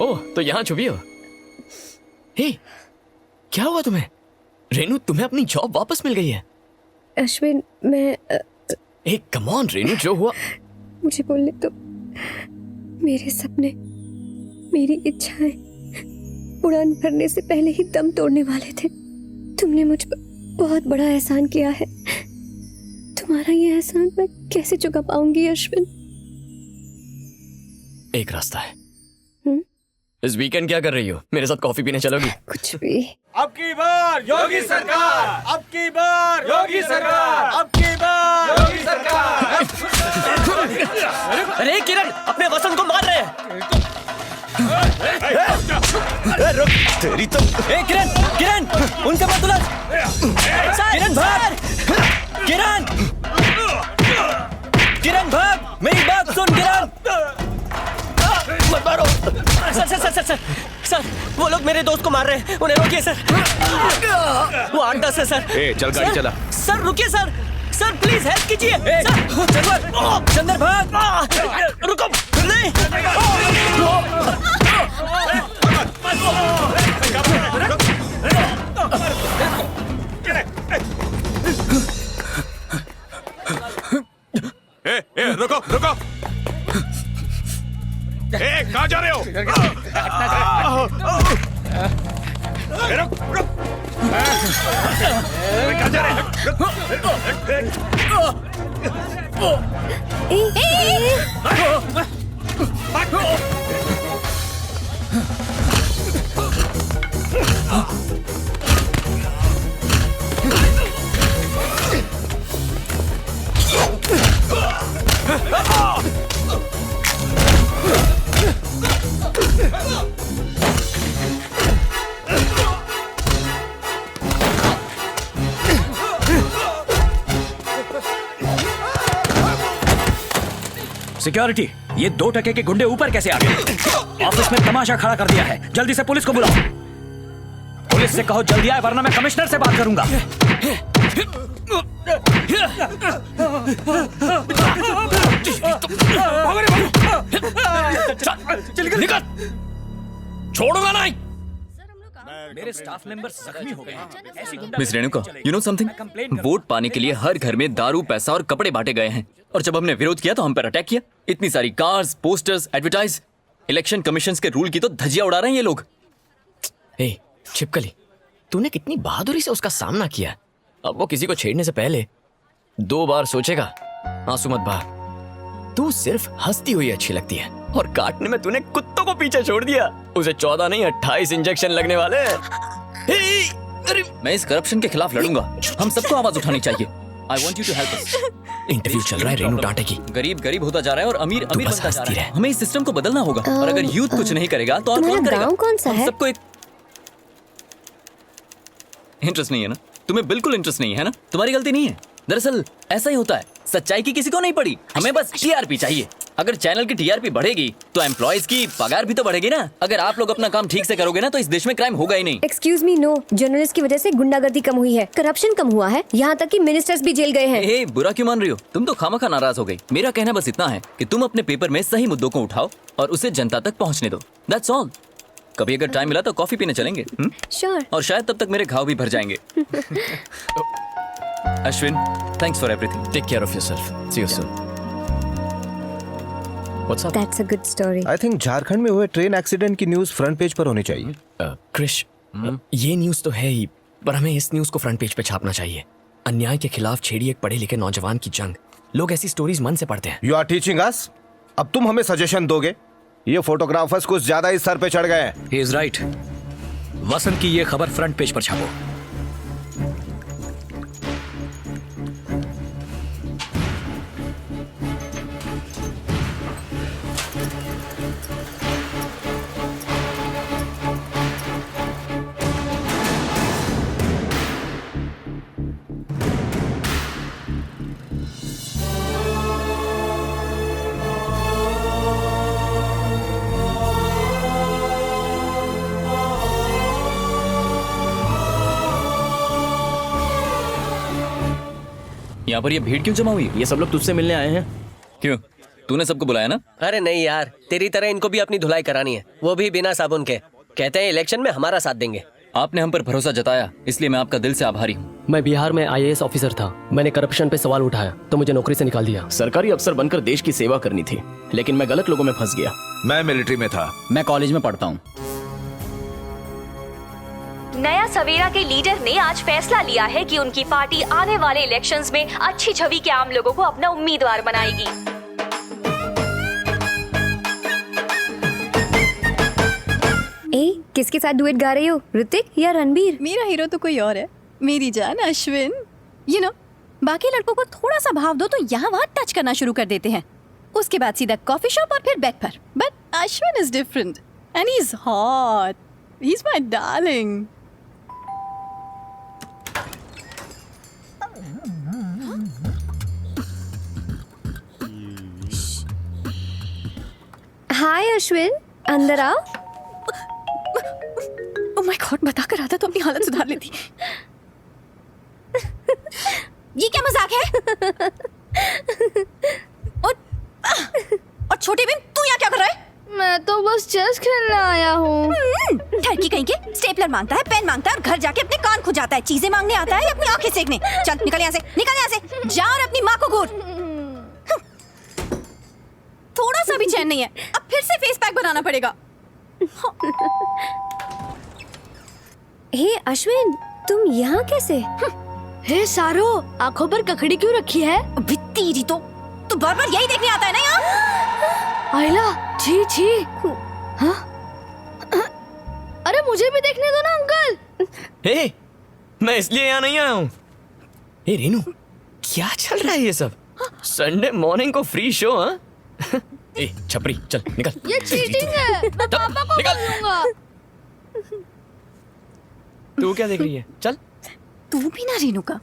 ओह, तो यहाँ छुपी हो? हे, क्या हुआ तुम्हें? रेनू, तुम्हें अपनी जॉब वापस मिल गई है। अश्विन, मैं कम ऑन रेनू, जो हुआ मुझे बोलने दो। मेरे सपने, मेरी इच्छाएं उड़ान भरने से पहले ही दम तोड़ने वाले थे। तुमने मुझ पर बहुत बड़ा एहसान किया है। तुम्हारा ये एहसान मैं कैसे चुका पाऊंगी अश्विन? एक रास्ता है। इस वीकेंड क्या कर रही हो? मेरे साथ कॉफी पीने चलोगी? कुछ भी। अब की बार योगी सरकार, अब की बार योगी सरकार, अब की बार योगी सरकार। अरे किरण, अपने वसंत को मार रहे हैं। तेरी तो किरण, किरण, उनसे मत उलझ। किरण भाग, किरण, किरण भाग, मेरी बात सुन किरण। मत मारो। Sir sir sir sir sir sir, वो लोग मेरे दोस्त को मार रहे हैं, उन्हें रोकिए सर। वो 8-10 है सर। चल गाड़ी चला। सर रुकिए सर, सर प्लीज हेल्प कीजिए। चंदर भाग, रुको नहीं। रुको रुको, कहाँ जा रहे हो? रुक रुक, कहाँ जा रहे सिक्योरिटी, ये 2 टके के गुंडे ऊपर कैसे आ गए? ऑफिस में तमाशा खड़ा कर दिया है। जल्दी से पुलिस को बुलाओ। पुलिस से कहो जल्दी आए, वरना मैं कमिश्नर से बात करूंगा। निकल, छोड़ूंगा नहीं। मेरे स्टाफ मेंबर्स जख्मी हो गए हैं। Miss Renuka, you know something? Vote पाने के लिए हर घर में दारू, पैसा और कपड़े बांटे गए हैं, और जब हमने विरोध किया तो हम पर अटैक किया। इतनी सारी cars, posters, advertise. Election commission के रूल की तो धज्जियां उड़ा रहे हैं ये लोग। छिपकली, तूने कितनी बहादुरी से उसका सामना किया। अब वो किसी को छेड़ने से पहले 2 बार सोचेगा। आंसू मत बहा। तू सिर्फ हंसती हुई अच्छी लगती है, और काटने में तूने कुत्तों को पीछे छोड़ दिया। उसे 14 नहीं 28 इंजेक्शन लगने वाले हैं। मैं इस करप्शन के खिलाफ लड़ूंगा। हम सबको आवाज उठानी चाहिए। I want you to help us. Interview चल रहा है, रेनू डांटेगी। गरीब गरीब होता जा रहा है और अमीर अमीर बस बनता जा हंसती रहा है। रहे। हमें इस सिस्टम को बदलना होगा, और अगर यूथ कुछ नहीं करेगा तो और कौन करेगा? गाँव कौन सा हम है? सबको एक इंटरेस्ट नहीं है ना? तुम्हें बिल्कुल इंटरेस्ट नहीं है ना? तुम्हारी गलती नहीं है। दरअसल ऐसा ही होता है, सच्चाई की किसी को नहीं पड़ी। हमें बस टीआरपी चाहिए। अगर चैनल की टीआरपी बढ़ेगी तो एम्प्लॉयज की पगार भी तो बढ़ेगी ना। अगर आप लोग अपना काम ठीक से करोगे ना तो इस देश में क्राइम होगा ही नहीं। Excuse me, no. जर्नलिस्ट की वजह से गुंडागर्दी कम हुई है, करप्शन कम हुआ है, यहाँ तक कि मिनिस्टर्स भी जेल गए हैं। बुरा क्यों मान रही हो? तुम तो खामखा नाराज हो गई। मेरा कहना बस इतना है कि तुम अपने पेपर में सही मुद्दों को उठाओ और उसे जनता तक पहुँचने दो। That's all. कभी अगर टाइम मिला तो कॉफी पीने चलेंगे। श्योर। और शायद तब तक मेरे घाव भी भर जाएंगे। Ashwin, thanks for everything. Take care of yourself. See you soon. What's up? That's a good story. I think Jharkhand में हुए ट्रेन एक्सीडेंट की न्यूज फ्रंट पेज पर होनी चाहिए। क्रिश, ये न्यूज तो है ही, पर हमें इस न्यूज को फ्रंट पेज पे छापना चाहिए। अन्याय के खिलाफ छेड़ी एक पढ़े लिखे नौजवान की जंग। लोग ऐसी स्टोरीज मन से पढ़ते हैं। You are teaching us? अब तुम हमें सजेशन दोगे? ये फोटोग्राफर्स कुछ ज्यादा ही सर पे चढ़ गए हैं। He is right. वसंत की ये खबर फ्रंट पेज पर छापो। यहाँ पर ये भीड़ क्यों जमा हुई? ये सब लोग तुझसे मिलने आए हैं। क्यों? तूने सबको बुलाया ना? अरे नहीं यार, तेरी तरह इनको भी अपनी धुलाई करानी है, वो भी बिना साबुन के। कहते हैं इलेक्शन में हमारा साथ देंगे। आपने हम पर भरोसा जताया, इसलिए मैं आपका दिल से आभारी हूँ। मैं बिहार में IAS ऑफिसर था। मैंने करप्शन पे सवाल उठाया तो मुझे नौकरी से निकाल दिया। सरकारी अफसर बनकर देश की सेवा करनी थी, लेकिन मैं गलत लोगों में फंस गया। मैं मिलिट्री में था। मैं कॉलेज में पढ़ता हूँ। नया सवेरा के लीडर ने आज फैसला लिया है कि उनकी पार्टी आने वाले इलेक्शंस में अच्छी छवि के आम लोगों को अपना उम्मीदवार बनाएगी। ए, किसके साथ डुएट गा रही हो, ऋतिक या रणबीर? मेरा हीरो तो कोई और है, मेरी जान अश्विन। यू नो, बाकी लड़कों को थोड़ा सा भाव दो तो यहाँ वहाँ टच करना शुरू कर देते हैं, उसके बाद सीधा कॉफी शॉप और फिर बैक पर। But Ashwin is different and he is hot, he is my darling. Hi Ashwin, अंदर आओ। ओह माय गॉड, बता कर आता तो अपनी हालत सुधार लेती। ये क्या मजाक है? और छोटी बहन, तू यहाँ क्या कर रहा है? मैं तो बस चेस खेलने आया हूँ। ठरकी कहीं के, स्टेपलर मांगता है, पेन मांगता है और घर जाके अपने कान खुजाता है। चीजें मांगने आता है या अपनी आंखें सेकने? चल निकल यहाँ से, निकल यहाँ से, जा और अपनी माँ को घूर। थोड़ा सा भी चैन नहीं है, अब फिर से फेस पैक बनाना पड़ेगा। हे अश्विन, तुम यहाँ कैसे? हे सारो, आंखों पर ककड़ी क्यों रखी है? अभी तेरी तो, तू बार बार यही देखने आता है ना यहाँ? आइला, छी छी। हाँ? अरे मुझे भी देखने दो ना अंकल। हे, मैं इसलिए यहाँ नहीं आया हूँ। हे रेनू, क्या चल रहा है ये सब? संडे मॉर्निंग को फ्री शो? हाँ? ए छपरी, चल निकल। ये चीटिंग है, मैं पापा को बोलूंगा। तू क्या देख रही है? चल। तू भी ना रेनू का।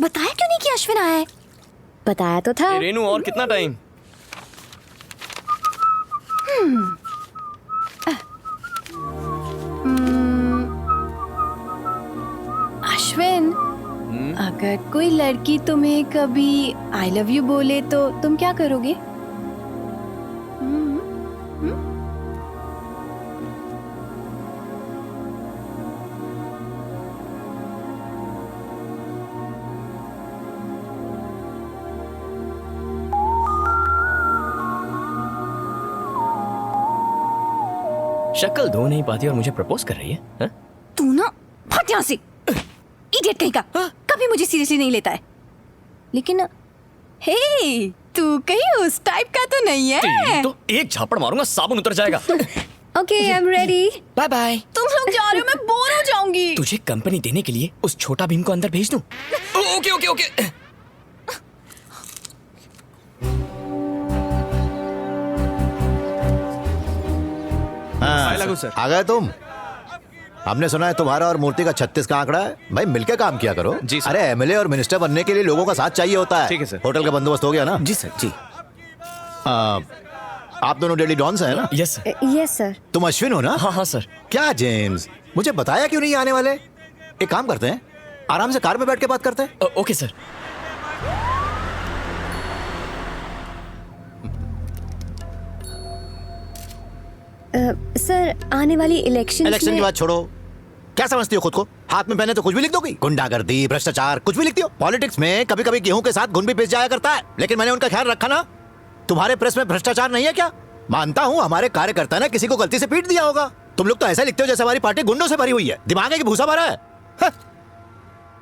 बताया क्यों नहीं कि अश्विन आया है? बताया तो था। रेनू, और कितना टाइम? अश्विन, अगर कोई लड़की तुम्हें कभी आई लव यू बोले तो तुम क्या करोगे? शक्ल धो नहीं पाती और मुझे प्रपोज कर रही है? हा? तू ना भाग यहाँ से, इडियट कहीं का। कभी मुझे सीरियसली नहीं लेता है। लेकिन हे, तू कहीं उस टाइप का तो नहीं है? तो एक झापड़ मारूंगा, साबुन उतर जाएगा। Okay, I am ready. Bye bye. तुम लोग जा रहे हो, मैं बोर हो जाऊंगी। तुझे कंपनी देने के लिए उस छोटा भीम को अंदर भेज दूं? Okay okay okay. आ गए तुम? हमने सुना है तुम्हारा और मूर्ति का 36 का आंकड़ा है। भाई मिलके काम किया करो। जी सर। अरे एमएलए और मिनिस्टर बनने के लिए लोगों का साथ चाहिए होता है। ठीक है सर। होटल का बंदोबस्त हो गया ना? जी सर जी। आप दोनों डेली डॉन्स हैं ना? Yes sir. Yes sir. तुम अश्विन हो ना? हाँ हाँ सर। क्या जेम्स, मुझे बताया क्यों नहीं आने वाले? एक काम करते हैं, आराम से कार में बैठ के बात करते हैं। Okay sir. सर, आने वाली इलेक्शन की बात छोड़ो, क्या समझती हो खुद को? हाथ में पहने तो कुछ भी लिख दोगी? गुंडागर्दी, भ्रष्टाचार, कुछ भी लिखती हो। पॉलिटिक्स में कभी कभी गेहूं के साथ घुन भी पिस जाया करता है, लेकिन मैंने उनका ख्याल रखा ना। तुम्हारे प्रेस में भ्रष्टाचार नहीं है क्या? मानता हूँ हमारे कार्यकर्ता ने किसी को गलती से पीट दिया होगा। तुम लोग तो ऐसा लिखते हो जैसे हमारी पार्टी गुंडों से भरी हुई है। दिमाग है कि भूसा भरा है?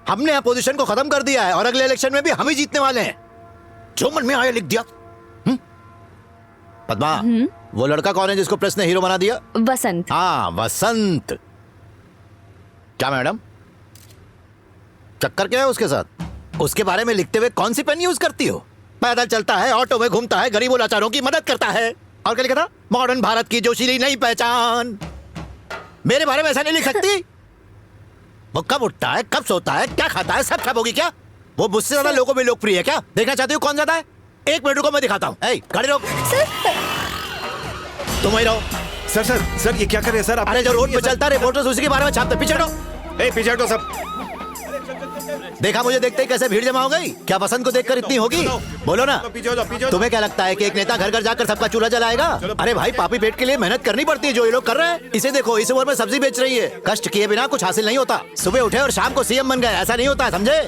हमने अपोजिशन को खत्म कर दिया है और अगले इलेक्शन में भी हम ही जीतने वाले हैं। जो मन में आया लिख दिया। पद्मा, वो लड़का कौन है जिसको प्रेस ने हीरो बना दिया? वसंत। हाँ वसंत। क्या मैडम, चक्कर क्या है उसके साथ? उसके बारे में लिखते हुए कौन सी पेन यूज करती हो? पैदल चलता है, ऑटो में घूमता है, गरीबों लाचारों की मदद करता है। और क्या लिखा था? मॉडर्न भारत की जोशीली नई पहचान। मेरे बारे में ऐसा नहीं लिख सकती। वो कब उठता है, कब सोता है, क्या खाता है, सब होगी क्या? वो मुझसे ज्यादा लोगों में लोकप्रिय है क्या? देखना चाहती हो कौन ज्यादा है? 1 मिनट को मैं दिखाता हूँ। गाड़ी रोक। तुम वही रहो। सर सर सर, ये क्या कर रहे हैं सर आप? अरे जो रोड पे चलता है रिपोर्टर्स उसी के बारे में छापते। पीछे हटो। पीछे हटो सब। देखा मुझे देखते ही कैसे भीड़ जमा हो गई? क्या पसंद को देखकर इतनी होगी? बोलो ना। तुम्हें क्या लगता है कि एक नेता घर घर जाकर सबका चूल्हा जलाएगा? अरे भाई, पापी पेट के लिए मेहनत करनी पड़ती है, जो ये लोग कर रहे हैं। इसे देखो, इस उम्र में सब्जी बेच रही है। कष्ट किए बिना कुछ हासिल नहीं होता। सुबह उठे और शाम को सीएम बन गए, ऐसा नहीं होता, समझे?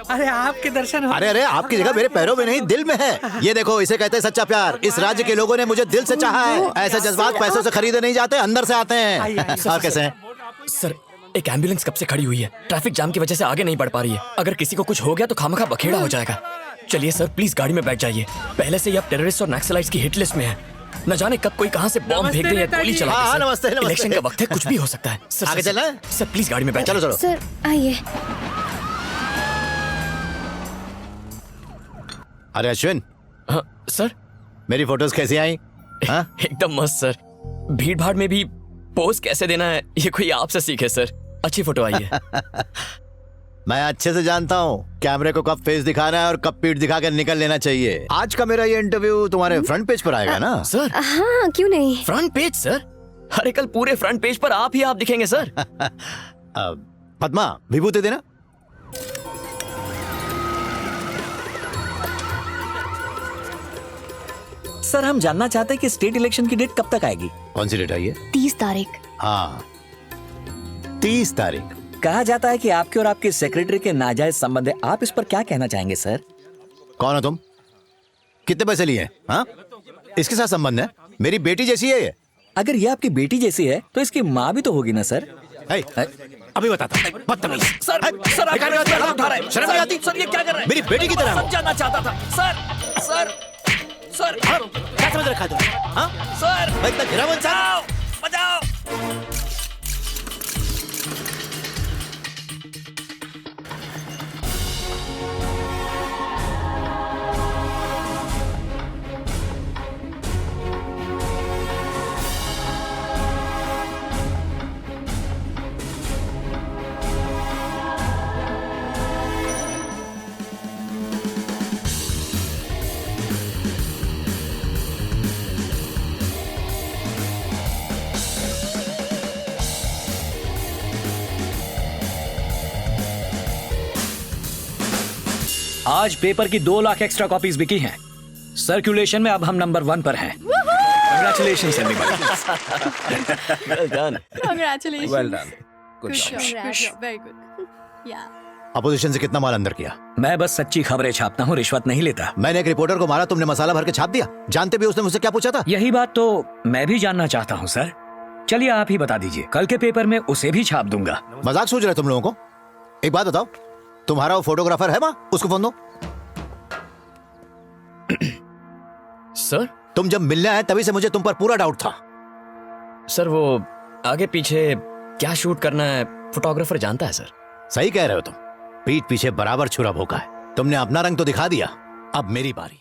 अरे आपके दर्शन हो। अरे आपकी जगह मेरे पैरों में नहीं, दिल में है। ये देखो, इसे कहते हैं सच्चा प्यार। इस राज्य के लोगों ने मुझे दिल से चाहा है। ऐसे जज्बात पैसों से खरीदे नहीं जाते, अंदर से आते हैं। और कैसे हैं? सर, एक एम्बुलेंस कब से खड़ी हुई है, ट्रैफिक जाम की वजह से आगे नहीं बढ़ पा रही है। अगर किसी को कुछ हो गया तो खामखा बखेड़ा हो जाएगा। चलिए सर, प्लीज गाड़ी में बैठ जाइए। पहले से ही आप टेररिस्ट और नक्सलाइट्स की हिट लिस्ट में है। न जाने कब कोई कहां से बॉम्ब फेंक दे या गोली चला दे। हाँ, नमस्ते, नमस्ते। इलेक्शन का वक्त है, कुछ भी हो सकता है। सर, आगे चलना है? सर प्लीज गाड़ी में बैठ। चलो चलो। सर आइए। अरे अश्विन। हाँ सर। मेरी फोटोज कैसी आई? हाँ? एकदम मस्त सर। भीड़ भाड़ में भी पोज कैसे देना है, ये कोई आपसे सीखे सर। अच्छी फोटो आई है। मैं अच्छे से जानता हूँ कैमरे को कब फेस दिखाना है और कब पीठ दिखा कर निकल लेना चाहिए। आज का मेरा ये इंटरव्यू तुम्हारे फ्रंट पेज पर आएगा ना? सर हाँ, क्यों नहीं? Front page sir? अरे कल पूरे फ्रंट पेज पर आप दिखेंगे सर। पद्मा, विभूति देना। सर, हम जानना चाहते हैं कि स्टेट इलेक्शन की डेट कब तक आएगी? कौन सी डेट आई है? 30 तारीख। हाँ, 30 तारीख। कहा जाता है कि आपके और आपके सेक्रेटरी के नाजायज संबंध है। आप इस पर क्या कहना चाहेंगे सर? कौन हो तुम? कितने पैसे लिए? हाँ, इसके साथ संबंध है? मेरी बेटी जैसी है ये। अगर ये आपकी बेटी जैसी है तो इसकी माँ भी तो होगी ना सर? अभी बताता हूँ। बदतमीज। सर, सर आप गलत उठा रहे हैं। शर्म नहीं आती? सर, ये क्या कर रहे हैं? मेरी बेटी की तरह हो। समझाना चाहता था सर। सर सर क्या समझ रखा है तुमने? हाँ? सर, मैं इतना गिरा हुआ इंसान? बचाओ। आज पेपर की 2 लाख एक्स्ट्रा कॉपीज बिकी हैं। सर्कुलेशन में अब हम नंबर 1 पर हैं। Congratulations everybody. Well done. Congratulations. Well done. Good job. Good job. Very good. Yeah. Opposition से कितना माल अंदर किया? मैं बस सच्ची खबरें छापता हूँ, रिश्वत नहीं लेता। मैंने एक रिपोर्टर को मारा, तुमने मसाला भर के छाप दिया। जानते भी उसने मुझसे क्या पूछा था? यही बात तो मैं भी जानना चाहता हूँ सर। चलिए आप ही बता दीजिए, कल के पेपर में उसे भी छाप दूंगा। मजाक सोच रहे तुम लोगों को? एक बात बताओ, तुम्हारा वो फोटोग्राफर है वहाँ? उसको फोन दो। सर? तुम जब मिलने आए तभी से मुझे तुम पर पूरा डाउट था। सर वो आगे पीछे क्या शूट करना है फोटोग्राफर जानता है सर। सही कह रहे हो तुम। पीठ पीछे बराबर छुरा भोंका है। तुमने अपना रंग तो दिखा दिया, अब मेरी बारी।